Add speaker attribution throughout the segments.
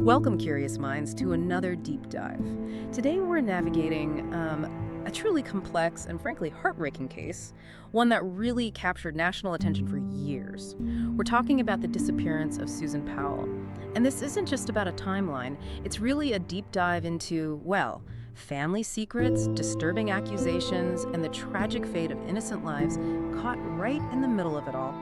Speaker 1: Welcome, curious minds, to another deep dive. Today we're navigating a truly complex and frankly heartbreaking case, one that really captured national attention for years. We're talking about the disappearance of Susan Powell. And this isn't just about a timeline, it's really a deep dive into, well, family secrets, disturbing accusations, and the tragic fate of innocent lives caught right in the middle of it all.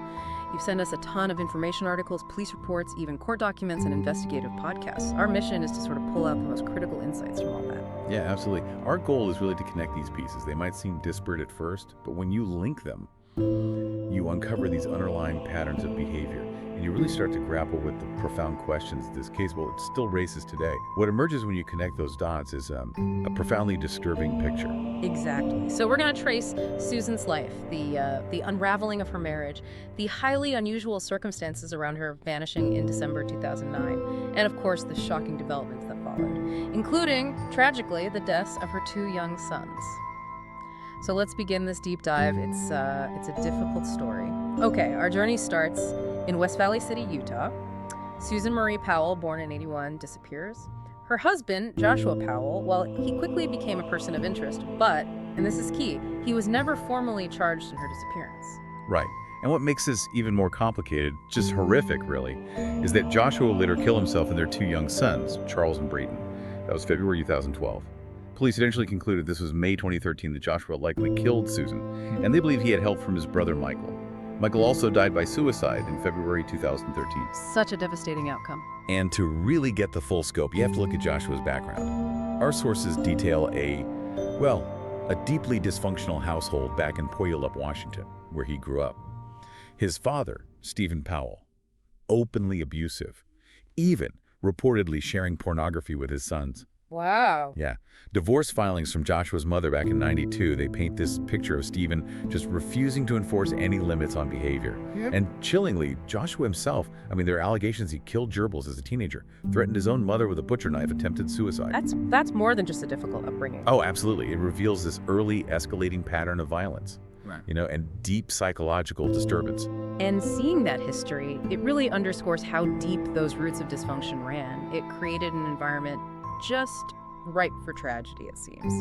Speaker 1: You've sent us a ton of information articles, police reports, even court documents, and investigative podcasts. Our mission is to sort of pull out the most critical insights from all that.
Speaker 2: Yeah, absolutely. Our goal is really to connect these pieces. They might seem disparate at first, but when you link them, you uncover these underlying patterns of behavior, and you really start to grapple with the profound questions this case, well, it still raises today. What emerges when you connect those dots is a profoundly disturbing picture.
Speaker 1: Exactly. So we're going to trace Susan's life, the unraveling of her marriage, the highly unusual circumstances around her vanishing in December 2009, and of course the shocking developments that followed, including, tragically, the deaths of her two young sons. So let's begin this deep dive. It's a difficult story. Okay, our journey starts in West Valley City, Utah. Susan Marie Powell, born in '81, disappears. Her husband, Joshua Powell, well, he quickly became a person of interest, but, and this is key, he was never formally charged in her disappearance.
Speaker 2: Right. And what makes this even more complicated, just horrific really, is that Joshua later killed himself and their two young sons, Charles and Braden. That was February 2012. Police eventually concluded this was May 2013 that Joshua likely killed Susan, and they believe he had help from his brother Michael. Michael also died by suicide in February 2013.
Speaker 1: Such a devastating outcome.
Speaker 2: And to really get the full scope, you have to look at Joshua's background. Our sources detail a deeply dysfunctional household back in Puyallup, Washington, where he grew up. His father, Stephen Powell, openly abusive, even reportedly sharing pornography with his sons.
Speaker 1: Wow.
Speaker 2: Yeah. Divorce filings from Joshua's mother back in '92, they paint this picture of Stephen just refusing to enforce any limits on behavior.
Speaker 1: Yep.
Speaker 2: And chillingly, Joshua himself, there are allegations he killed gerbils as a teenager, threatened his own mother with a butcher knife, attempted suicide.
Speaker 1: That's more than just a difficult upbringing.
Speaker 2: Oh, absolutely. It reveals this early escalating pattern of violence.
Speaker 1: Right.
Speaker 2: And deep psychological disturbance.
Speaker 1: And seeing that history, it really underscores how deep those roots of dysfunction ran. It created an environment just ripe for tragedy, it seems.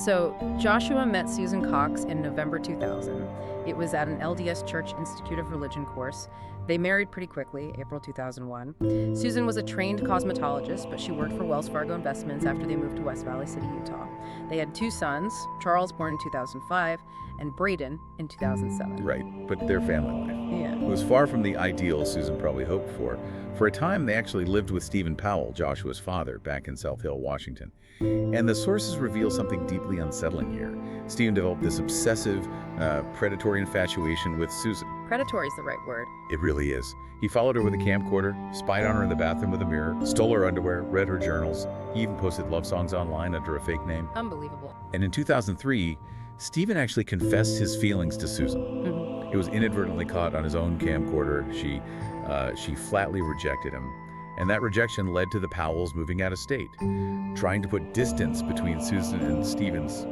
Speaker 1: So Joshua met Susan Cox in November 2000. It was at an LDS Church Institute of Religion course. They married pretty quickly, April 2001. Susan was a trained cosmetologist, but she worked for Wells Fargo Investments after they moved to West Valley City, Utah. They had two sons, Charles, born in 2005, and Braden in 2007.
Speaker 2: Right, but their family life.
Speaker 1: Yeah.
Speaker 2: It was far from the ideal Susan probably hoped for. For a time, they actually lived with Stephen Powell, Joshua's father, back in South Hill, Washington. And the sources reveal something deeply unsettling here. Stephen developed this obsessive, predatory infatuation with Susan.
Speaker 1: Predatory is the right word.
Speaker 2: It really is. He followed her with a camcorder, spied on her in the bathroom with a mirror, stole her underwear, read her journals. He even posted love songs online under a fake name.
Speaker 1: Unbelievable.
Speaker 2: And in 2003, Stephen actually confessed his feelings to Susan.
Speaker 1: Mm-hmm.
Speaker 2: It was inadvertently caught on his own camcorder. She flatly rejected him. And that rejection led to the Powells moving out of state, trying to put distance between Susan and Stephen's,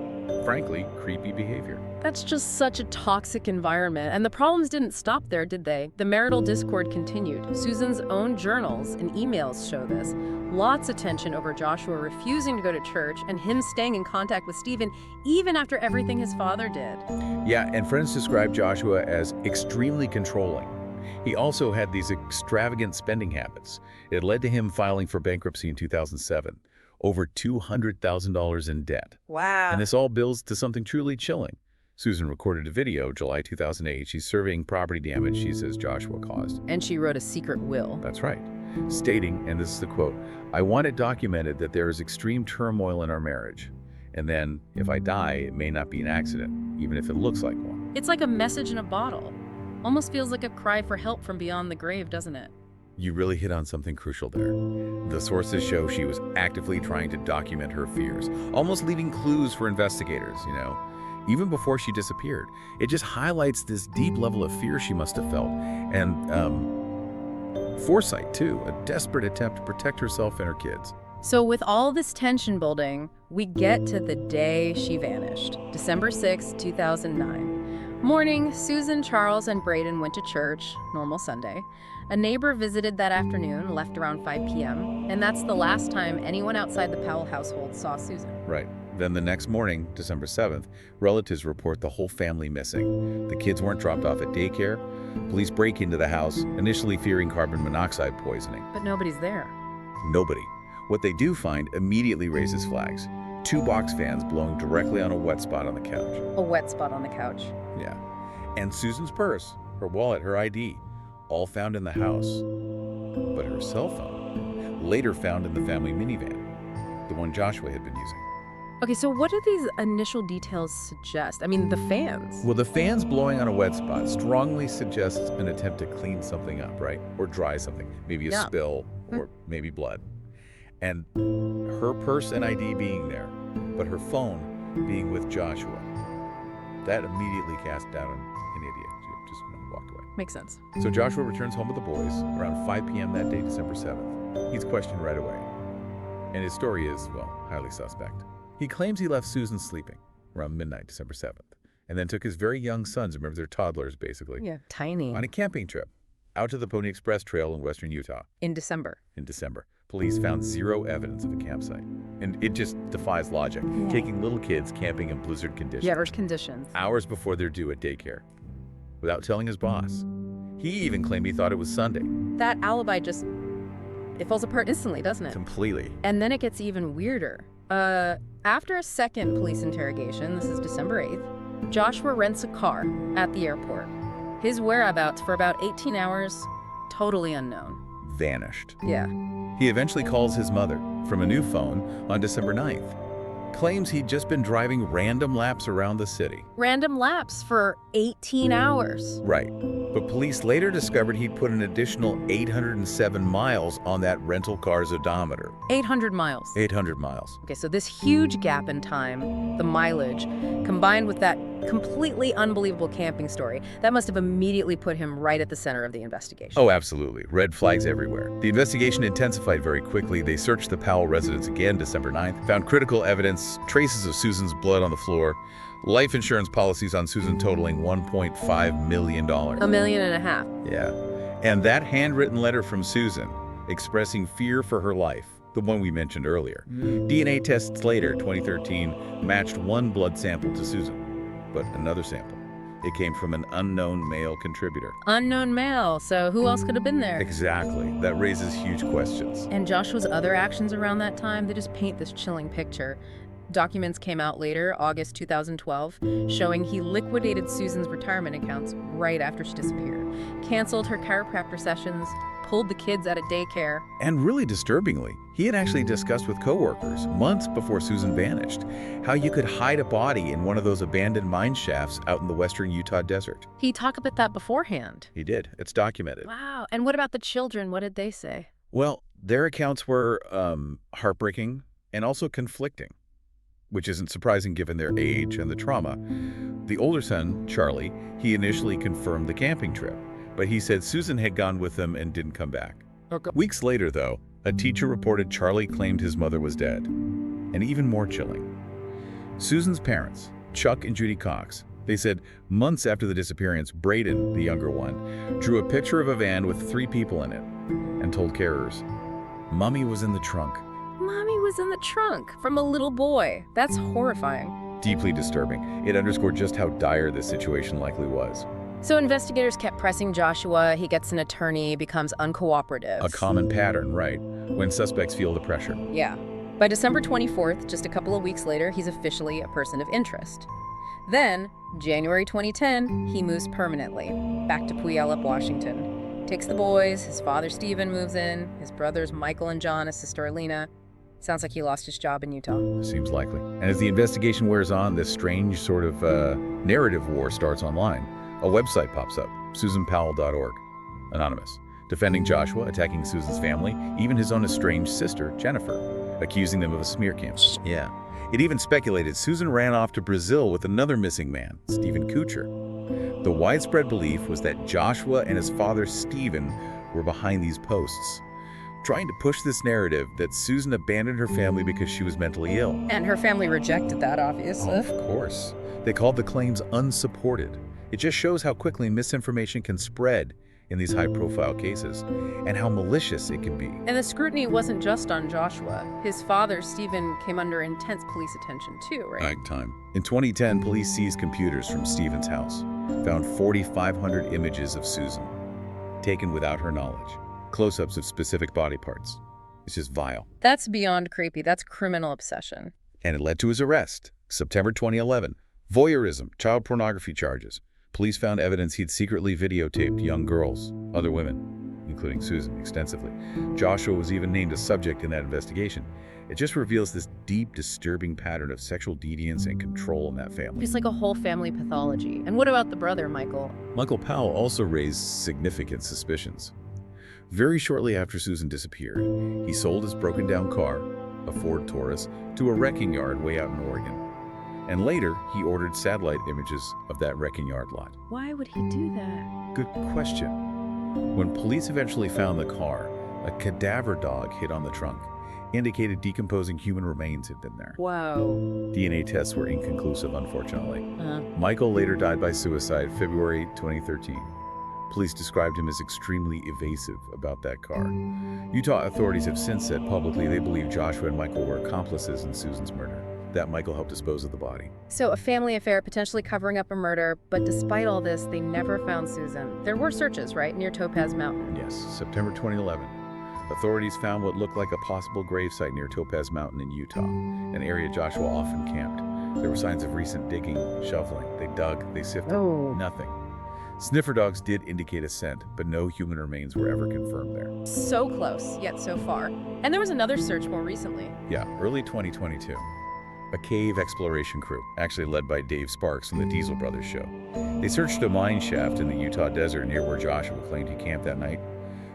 Speaker 2: frankly, creepy behavior.
Speaker 1: That's just such a toxic environment. And the problems didn't stop there, did they? The marital discord continued. Susan's own journals and emails show this. Lots of tension over Joshua refusing to go to church and him staying in contact with Stephen even after everything his father did.
Speaker 2: Yeah, and friends describe Joshua as extremely controlling. He also had these extravagant spending habits. It led to him filing for bankruptcy in 2007, over $200,000 in debt.
Speaker 1: Wow.
Speaker 2: And this all builds to something truly chilling. Susan recorded a video, July 2008. She's surveying property damage she says Joshua caused.
Speaker 1: And she wrote a secret will.
Speaker 2: That's right. Stating, and this is the quote, "I want it documented that there is extreme turmoil in our marriage. And then, if I die, it may not be an accident, even if it looks like one."
Speaker 1: It's like a message in a bottle. Almost feels like a cry for help from beyond the grave, doesn't it?
Speaker 2: You really hit on something crucial there. The sources show she was actively trying to document her fears, almost leaving clues for investigators, even before she disappeared. It just highlights this deep level of fear she must have felt. And foresight, too, a desperate attempt to protect herself and her kids.
Speaker 1: So with all this tension building, we get to the day she vanished, December 6, 2009. Morning, Susan, Charles, and Braden went to church, normal Sunday. A neighbor visited that afternoon, left around 5 p.m., and that's the last time anyone outside the Powell household saw Susan.
Speaker 2: Right. Then the next morning, December 7th, relatives report the whole family missing. The kids weren't dropped off at daycare. Police break into the house, initially fearing carbon monoxide poisoning.
Speaker 1: But nobody's there.
Speaker 2: Nobody. What they do find immediately raises flags. 2 box fans blowing directly on a wet spot on the couch.
Speaker 1: A wet spot on the couch.
Speaker 2: Yeah. And Susan's purse, her wallet, her ID, all found in the house. But her cell phone, later found in the family minivan, the one Joshua had been using.
Speaker 1: Okay, so what do these initial details suggest? I mean, the fans.
Speaker 2: Well, the fans blowing on a wet spot strongly suggests an attempt to clean something up, right? Or dry something. Maybe a spill, or maybe blood. And her purse and ID being there, but her phone being with Joshua. That immediately cast doubt on an idiot. She just walked away.
Speaker 1: Makes sense.
Speaker 2: So Joshua returns home with the boys around 5 p.m. that day, December 7th. He's questioned right away. And his story is, well, highly suspect. He claims he left Susan sleeping around midnight, December 7th, and then took his very young sons, remember they're toddlers basically,
Speaker 1: Yeah, tiny.
Speaker 2: on a camping trip out to the Pony Express Trail in western Utah.
Speaker 1: In December.
Speaker 2: Police found 0 evidence of a campsite. And it just defies logic, taking little kids camping in blizzard conditions.
Speaker 1: Yeah, there's conditions.
Speaker 2: Hours before they're due at daycare, without telling his boss. He even claimed he thought it was Sunday.
Speaker 1: That alibi just, it falls apart instantly, doesn't it?
Speaker 2: Completely.
Speaker 1: And then it gets even weirder. After a second police interrogation, this is December 8th, Joshua rents a car at the airport. His whereabouts for about 18 hours, totally unknown.
Speaker 2: Vanished.
Speaker 1: Yeah.
Speaker 2: He eventually calls his mother from a new phone on December 9th. Claims he'd just been driving random laps around the city.
Speaker 1: Random laps for 18 hours.
Speaker 2: Right. But police later discovered he'd put an additional 807 miles on that rental car's odometer.
Speaker 1: 800 miles.
Speaker 2: 800 miles.
Speaker 1: Okay, so this huge gap in time, the mileage, combined with that completely unbelievable camping story, that must have immediately put him right at the center of the investigation.
Speaker 2: Oh, absolutely. Red flags everywhere. The investigation intensified very quickly. They searched the Powell residence again December 9th, found critical evidence, traces of Susan's blood on the floor, life insurance policies on Susan totaling $1.5 million.
Speaker 1: $1.5 million.
Speaker 2: Yeah. And that handwritten letter from Susan expressing fear for her life, the one we mentioned earlier. DNA tests later, 2013, matched one blood sample to Susan, but another sample. It came from an unknown male contributor.
Speaker 1: Unknown male, so who else could have been there?
Speaker 2: Exactly. That raises huge questions.
Speaker 1: And Joshua's other actions around that time, they just paint this chilling picture. Documents came out later, August 2012, showing he liquidated Susan's retirement accounts right after she disappeared, canceled her chiropractor sessions, pulled the kids out of daycare.
Speaker 2: And really disturbingly, he had actually discussed with coworkers months before Susan vanished how you could hide a body in one of those abandoned mine shafts out in the western Utah desert.
Speaker 1: He talked about that beforehand.
Speaker 2: He did. It's documented.
Speaker 1: Wow. And what about the children? What did they say?
Speaker 2: Well, their accounts were heartbreaking and also conflicting, which isn't surprising given their age and the trauma. The older son, Charlie, he initially confirmed the camping trip, but he said Susan had gone with them and didn't come back.
Speaker 1: Okay.
Speaker 2: Weeks later, though, a teacher reported Charlie claimed his mother was dead. And even more chilling, Susan's parents, Chuck and Judy Cox, they said months after the disappearance, Braden, the younger one, drew a picture of a van with 3 people in it and told carers, "Mommy was in the trunk."
Speaker 1: Mommy was in the trunk from a little boy. That's horrifying.
Speaker 2: Deeply disturbing. It underscored just how dire this situation likely was.
Speaker 1: So investigators kept pressing Joshua. He gets an attorney, becomes uncooperative.
Speaker 2: A common pattern, right, when suspects feel the pressure.
Speaker 1: Yeah. By December 24th, just a couple of weeks later, he's officially a person of interest. Then, January 2010, he moves permanently, back to Puyallup, Washington. Takes the boys, his father Stephen moves in, his brothers Michael and John, his sister Alina. Sounds like he lost his job in Utah.
Speaker 2: Seems likely. And as the investigation wears on, this strange sort of narrative war starts online. A website pops up, susanpowell.org, anonymous, defending Joshua, attacking Susan's family, even his own estranged sister, Jennifer, accusing them of a smear campaign. Yeah. It even speculated Susan ran off to Brazil with another missing man, Stephen Kuchar. The widespread belief was that Joshua and his father, Stephen, were behind these posts, trying to push this narrative that Susan abandoned her family because she was mentally ill.
Speaker 1: And her family rejected that, obviously.
Speaker 2: Of course. They called the claims unsupported It just shows how quickly misinformation can spread in these high-profile cases and how malicious it can be.
Speaker 1: And the scrutiny wasn't just on Joshua. His father, Stephen, came under intense police attention too, right?
Speaker 2: Big time. In 2010, police seized computers from Stephen's house, found 4,500 images of Susan, taken without her knowledge, close-ups of specific body parts. It's just vile.
Speaker 1: That's beyond creepy. That's criminal obsession.
Speaker 2: And it led to his arrest, September 2011. Voyeurism, child pornography charges. Police found evidence he'd secretly videotaped young girls, other women, including Susan, extensively. Joshua was even named a subject in that investigation. It just reveals this deep, disturbing pattern of sexual deviance and control in that family.
Speaker 1: It's like a whole family pathology. And what about the brother, Michael?
Speaker 2: Michael Powell also raised significant suspicions. Very shortly after Susan disappeared, he sold his broken-down car, a Ford Taurus, to a wrecking yard way out in Oregon. And later, he ordered satellite images of that wrecking yard lot.
Speaker 1: Why would he do that?
Speaker 2: Good question. When police eventually found the car, a cadaver dog hid on the trunk, indicated decomposing human remains had been there.
Speaker 1: Whoa.
Speaker 2: DNA tests were inconclusive, unfortunately. Michael later died by suicide, February 2013. Police described him as extremely evasive about that car. Utah authorities have since said publicly they believe Joshua and Michael were accomplices in Susan's murder, that Michael helped dispose of the body.
Speaker 1: So a family affair potentially covering up a murder, but despite all this, they never found Susan. There were searches, right, near Topaz Mountain?
Speaker 2: Yes, September 2011. Authorities found what looked like a possible gravesite near Topaz Mountain in Utah, an area Joshua often camped. There were signs of recent digging, shoveling. They dug, they sifted.
Speaker 1: Oh.
Speaker 2: Nothing. Sniffer dogs did indicate a scent, but no human remains were ever confirmed there.
Speaker 1: So close, yet so far. And there was another search more recently.
Speaker 2: Yeah, early 2022. A cave exploration crew, actually led by Dave Sparks from the Diesel Brothers show. They searched a mine shaft in the Utah desert near where Joshua claimed he camped that night.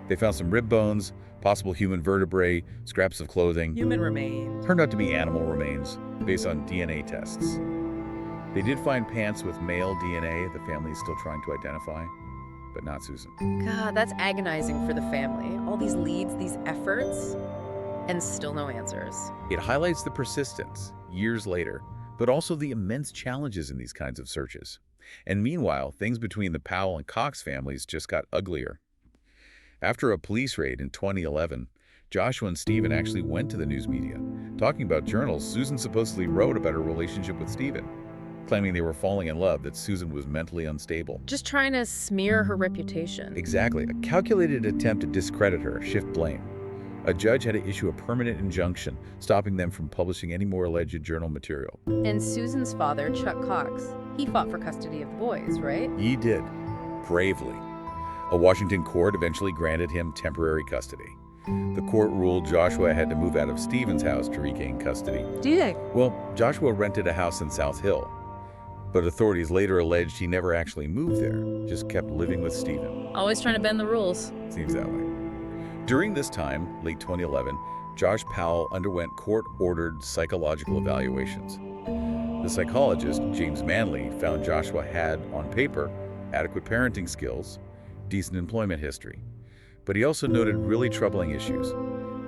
Speaker 2: They found some rib bones, possible human vertebrae, scraps of clothing.
Speaker 1: Human remains.
Speaker 2: Turned out to be animal remains, based on DNA tests. They did find pants with male DNA the family is still trying to identify, but not Susan.
Speaker 1: God, that's agonizing for the family. All these leads, these efforts, and still no answers.
Speaker 2: It highlights the persistence, years later, but also the immense challenges in these kinds of searches. And meanwhile, things between the Powell and Cox families just got uglier. After a police raid in 2011, Joshua and Stephen actually went to the news media, talking about journals Susan supposedly wrote about her relationship with Stephen, claiming they were falling in love, that Susan was mentally unstable.
Speaker 1: Just trying to smear her reputation.
Speaker 2: Exactly. A calculated attempt to discredit her, shift blame. A judge had to issue a permanent injunction, stopping them from publishing any more alleged journal material.
Speaker 1: And Susan's father, Chuck Cox, he fought for custody of the boys, right?
Speaker 2: He did. Bravely. A Washington court eventually granted him temporary custody. The court ruled Joshua had to move out of Stephen's house to regain custody.
Speaker 1: Did?
Speaker 2: Well, Joshua rented a house in South Hill, but authorities later alleged he never actually moved there, just kept living with Stephen.
Speaker 1: Always trying to bend the rules.
Speaker 2: Seems that way. During this time, late 2011, Josh Powell underwent court-ordered psychological evaluations. The psychologist, James Manley, found Joshua had, on paper, adequate parenting skills, decent employment history. But he also noted really troubling issues.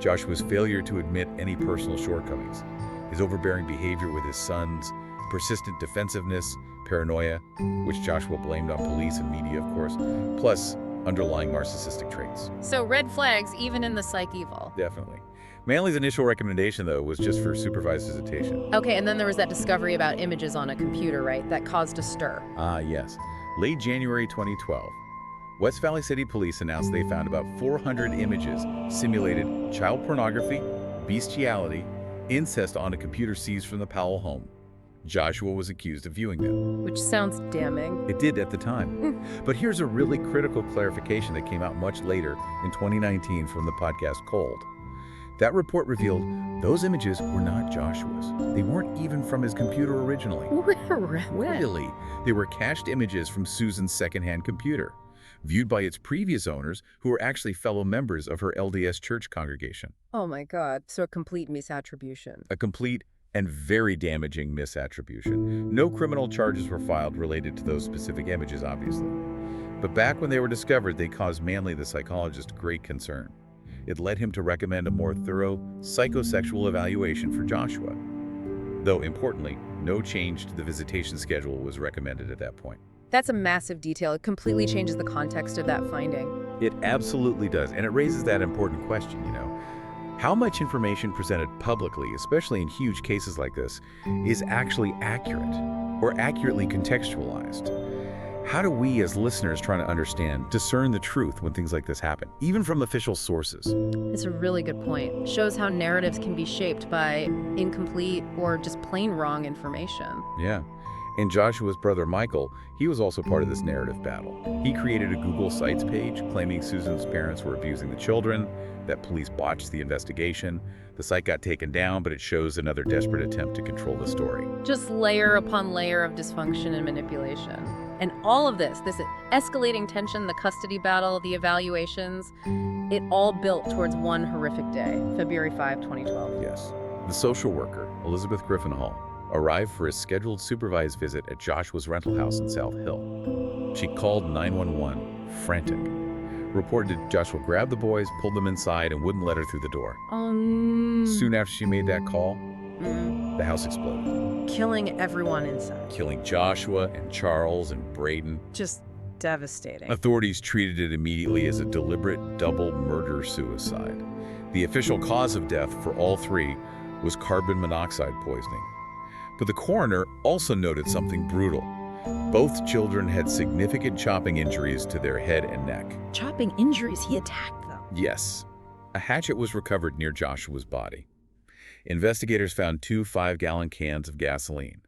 Speaker 2: Joshua's failure to admit any personal shortcomings, his overbearing behavior with his sons, persistent defensiveness, paranoia, which Joshua blamed on police and media, of course, plus underlying narcissistic traits.
Speaker 1: So red flags even in the psych evil.
Speaker 2: Definitely. Manley's initial recommendation, though, was just for supervised visitation.
Speaker 1: Okay, and then there was that discovery about images on a computer, right? That caused a stir.
Speaker 2: Ah, yes. Late January 2012, West Valley City Police announced they found about 400 images simulated child pornography, bestiality, incest on a computer seized from the Powell home. Joshua was accused of viewing them.
Speaker 1: Which sounds damning.
Speaker 2: It did at the time. But here's a really critical clarification that came out much later in 2019 from the podcast Cold. That report revealed those images were not Joshua's. They weren't even from his computer originally. Really? They were cached images from Susan's secondhand computer, viewed by its previous owners, who were actually fellow members of her LDS church congregation.
Speaker 1: Oh my God, so a complete misattribution.
Speaker 2: A complete and very damaging misattribution. No criminal charges were filed related to those specific images, obviously. But back when they were discovered, they caused Manley, the psychologist, great concern. It led him to recommend a more thorough psychosexual evaluation for Joshua. Though, importantly, no change to the visitation schedule was recommended at that point.
Speaker 1: That's a massive detail. It completely changes the context of that finding.
Speaker 2: It absolutely does, and it raises that important question, How much information presented publicly, especially in huge cases like this, is actually accurate or accurately contextualized? How do we, as listeners trying to understand, discern the truth when things like this happen, even from official sources?
Speaker 1: It's a really good point. It shows how narratives can be shaped by incomplete or just plain wrong information.
Speaker 2: Yeah. And Joshua's brother Michael, he was also part of this narrative battle. He created a Google Sites page claiming Susan's parents were abusing the children, that police botched the investigation. The site got taken down, but it shows another desperate attempt to control the story.
Speaker 1: Just layer upon layer of dysfunction and manipulation. And all of this escalating tension, the custody battle, the evaluations, it all built towards one horrific day, February 5, 2012.
Speaker 2: Yes. The social worker, Elizabeth Griffin Hall, arrived for a scheduled supervised visit at Joshua's rental house in South Hill. She called 911, frantic. Reported Joshua grabbed the boys, pulled them inside, and wouldn't let her through the door. Soon after she made that call, the house exploded.
Speaker 1: Killing everyone inside.
Speaker 2: Killing Joshua and Charles and Braden.
Speaker 1: Just devastating.
Speaker 2: Authorities treated it immediately as a deliberate double murder-suicide. The official cause of death for all three was carbon monoxide poisoning. But the coroner also noted something brutal. Both children had significant chopping injuries to their head and neck.
Speaker 1: Chopping injuries? He attacked them.
Speaker 2: Yes. A hatchet was recovered near Joshua's body. Investigators found 2 5-gallon cans of gasoline.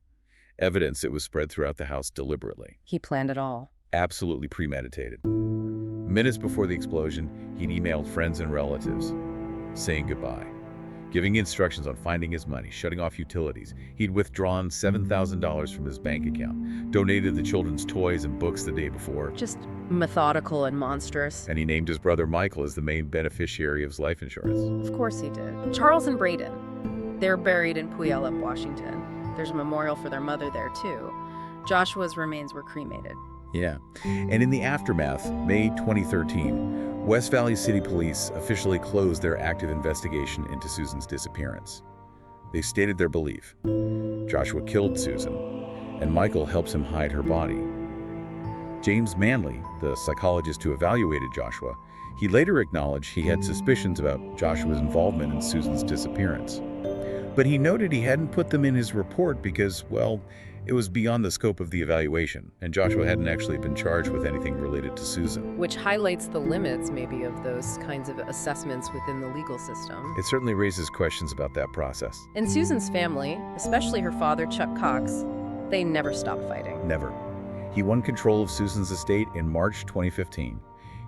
Speaker 2: Evidence it was spread throughout the house deliberately.
Speaker 1: He planned it all.
Speaker 2: Absolutely premeditated. Minutes before the explosion, he'd emailed friends and relatives, saying goodbye, giving instructions on finding his money, shutting off utilities. He'd withdrawn $7,000 from his bank account, donated the children's toys and books the day before.
Speaker 1: Just methodical and monstrous.
Speaker 2: And he named his brother Michael as the main beneficiary of his life insurance.
Speaker 1: Of course he did. Charles and Braden, they're buried in Puyallup, Washington. There's a memorial for their mother there, too. Joshua's remains were cremated.
Speaker 2: Yeah. And in the aftermath, May 2013, West Valley City Police officially closed their active investigation into Susan's disappearance. They stated their belief. Joshua killed Susan, and Michael helps him hide her body. James Manley, the psychologist who evaluated Joshua, he later acknowledged he had suspicions about Joshua's involvement in Susan's disappearance. But he noted he hadn't put them in his report because, well, it was beyond the scope of the evaluation, and Joshua hadn't actually been charged with anything related to Susan.
Speaker 1: Which highlights the limits, maybe, of those kinds of assessments within the legal system.
Speaker 2: It certainly raises questions about that process.
Speaker 1: And Susan's family, especially her father, Chuck Cox, they never stopped fighting.
Speaker 2: Never. He won control of Susan's estate in March 2015.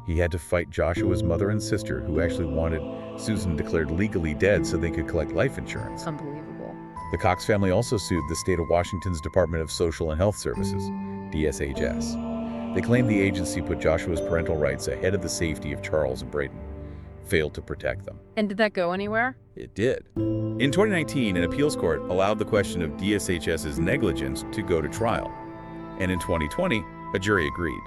Speaker 2: He had to fight Joshua's mother and sister, who actually wanted Susan declared legally dead so they could collect life insurance.
Speaker 1: Unbelievable.
Speaker 2: The Cox family also sued the state of Washington's Department of Social and Health Services, DSHS. They claimed the agency put Joshua's parental rights ahead of the safety of Charles and Braden, failed to protect them.
Speaker 1: And did that go anywhere?
Speaker 2: It did. In 2019, an appeals court allowed the question of DSHS's negligence to go to trial. And in 2020, a jury agreed.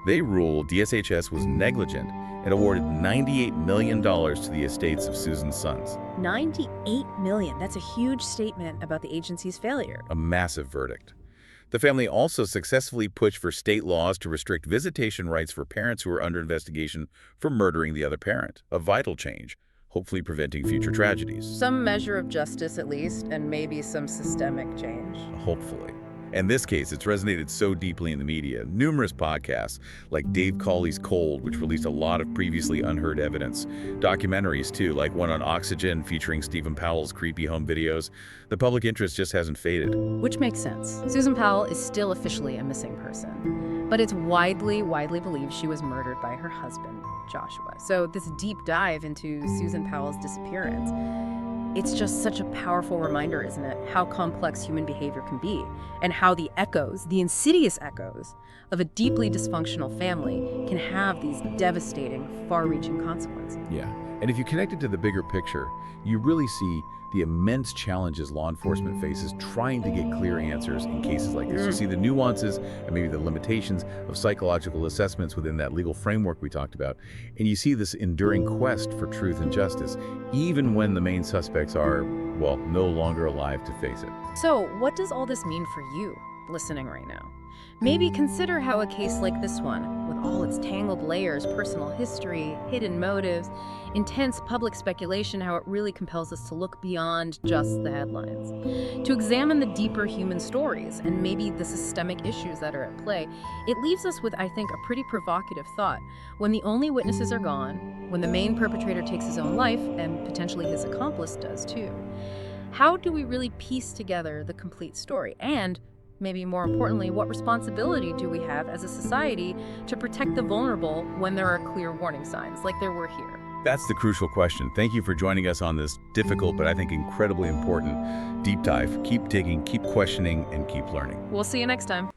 Speaker 2: They ruled DSHS was negligent and awarded $98 million to the estates of Susan's sons.
Speaker 1: $98 million. That's a huge statement about the agency's failure.
Speaker 2: A massive verdict. The family also successfully pushed for state laws to restrict visitation rights for parents who are under investigation for murdering the other parent, a vital change, hopefully preventing future tragedies.
Speaker 1: Some measure of justice, at least, and maybe some systemic change.
Speaker 2: Hopefully. In this case, it's resonated so deeply in the media. Numerous podcasts, like Dave Cawley's Cold, which released a lot of previously unheard evidence. Documentaries, too, like one on Oxygen featuring Stephen Powell's creepy home videos. The public interest just hasn't faded.
Speaker 1: Which makes sense. Susan Powell is still officially a missing person. But it's widely believed she was murdered by her husband, Joshua. So this deep dive into Susan Powell's disappearance, it's just such a powerful reminder, isn't it, how complex human behavior can be, and how the echoes, the insidious echoes, of a deeply dysfunctional family can have these devastating, far-reaching consequences.
Speaker 2: Yeah, and if you connect it to the bigger picture, you really see the immense challenges law enforcement faces trying to get clear answers in cases like this. You see the nuances and maybe the limitations of psychological assessments within that legal framework we talked about. And you see this enduring quest for truth and justice, even when the main suspects are, well, no longer alive to face it.
Speaker 1: So what does all this mean for you? listening right now. Maybe consider how a case like this one, with all its tangled layers, personal history, hidden motives, intense public speculation, how it really compels us to look beyond just the headlines, to examine the deeper human stories and maybe the systemic issues that are at play. It leaves us with, I think, a pretty provocative thought. When the only witnesses are gone, when the main perpetrator takes his own life, and potentially his accomplice does too, how do we really piece together the complete story? And maybe more importantly, what responsibility do we have as a society to protect the vulnerable when there are clear warning signs, like there were here?
Speaker 2: That's the crucial question. Thank you for joining us on this difficult but I think incredibly important deep dive. Keep digging, keep questioning, and keep learning.
Speaker 1: We'll see you next time.